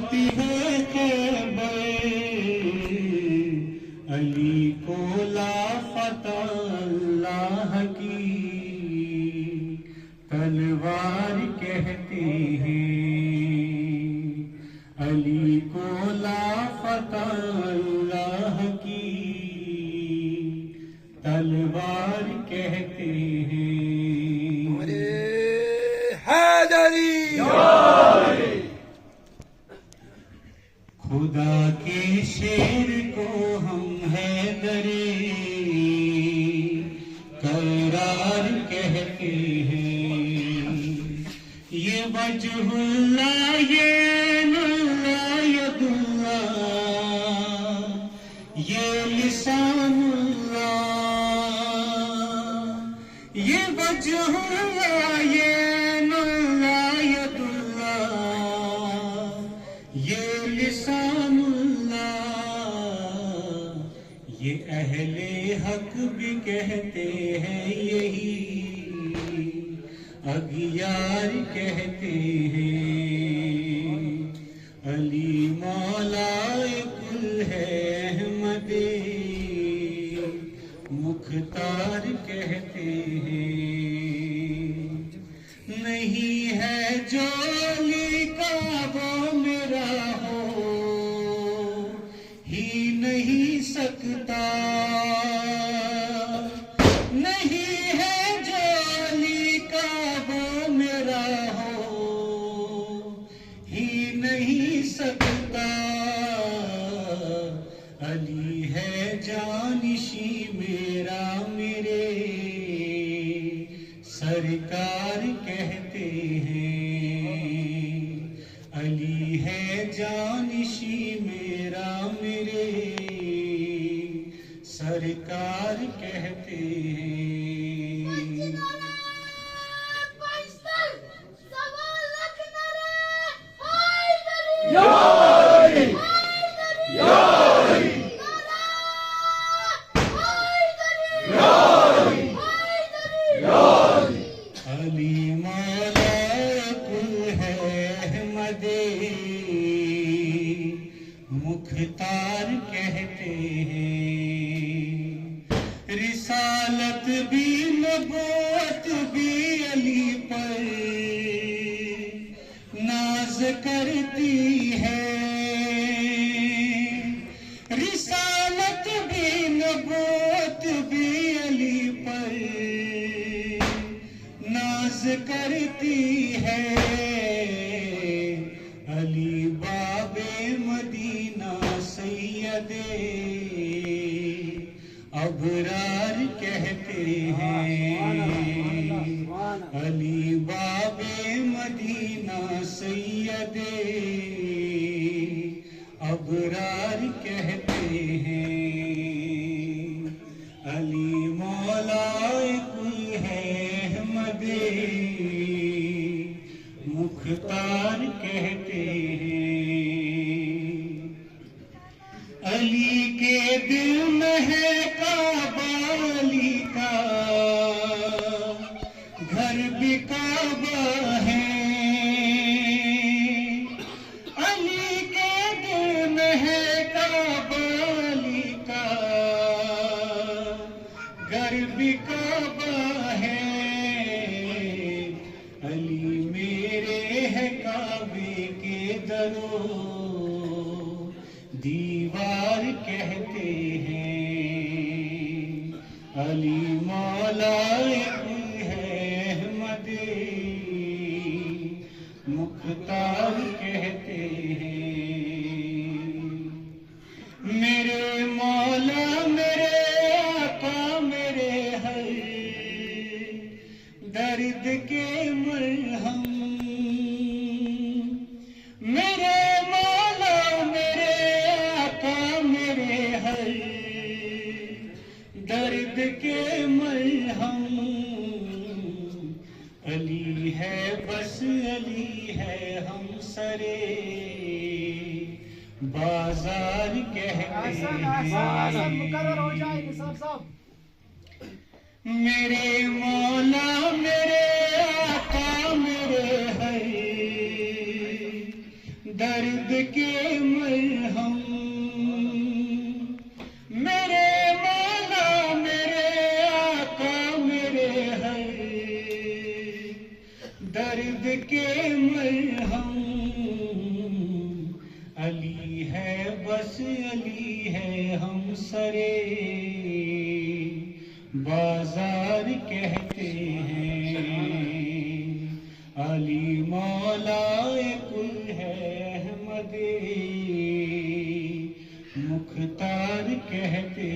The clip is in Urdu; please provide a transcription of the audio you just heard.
فاتح خیبر علی کو لافتہ اللہ کی تلوار کہتے ہیں، علی کو لافتہ اللہ کی تلوار کہتے ہیں۔ خدا کے شیر کو ہم حیدری قرار کہتے ہیں، یہ وجہ اللہ یہ اللہ ید اللہ، یہ لسان اللہ، یہ وجہ اللہ یہ اللہ ید اللہ، یہ لسان اللہ، یہ اہل حق بھی کہتے ہیں یہی، اغیار کہتے ہیں، علی مولا کل ہے احمد مختار کہتے ہیں، نہیں ہے جو علی کا وہ میرا ہو ہی نہیں سکتا، نہیں ہے جو علی کا وہ میرا ہو ہی نہیں سکتا، علی ہے جانشی میرا میرے سرکار کہتے ہیں، علی ہے جانشی میرا میرے سرکار کہتے ہیں۔ علی مولا کل ہے احمد مختار کہتے ہیں، رسالت بھی نبوت بھی علی پر ناز کرتی ہے، رسالت بھی نبوت بھی علی پر ناز کرتی ہے، علی باب مدینہ سید ابرار کہتے ہیں، علی باب مدینہ سید ابرار کہتے ہیں، علی مولا کوئی ہے احمد مختار کہتے ہیں، علی کے دل میں ہے کعبہ، علی کا گھر بھی کعبہ ہے، علی کے دل میں ہے کعبہ، علی کا گھر بھی کعبہ ہے، علی میرے ہے کعبے کے درو دیوار کہتے ہیں، علی مولا ہے احمد مختار کہتے ہیں، میرے مولا میرے آقا میرے ہر درد کے مرہم، میرے مولا میرے آقا میرے ہر درد کے مرہم، علی ہے بس علی ہے ہم سرے بازار کہتے ہیں، میرے مولا میرے آقا میرے ہر درد کے مرہم میرے مولا میرے آقا میرے ہر درد کے مرہم علی ہے بس علی ہے ہم سرے بازار کہتے ہیں علی مولا کل ہے احمد مختار کہتے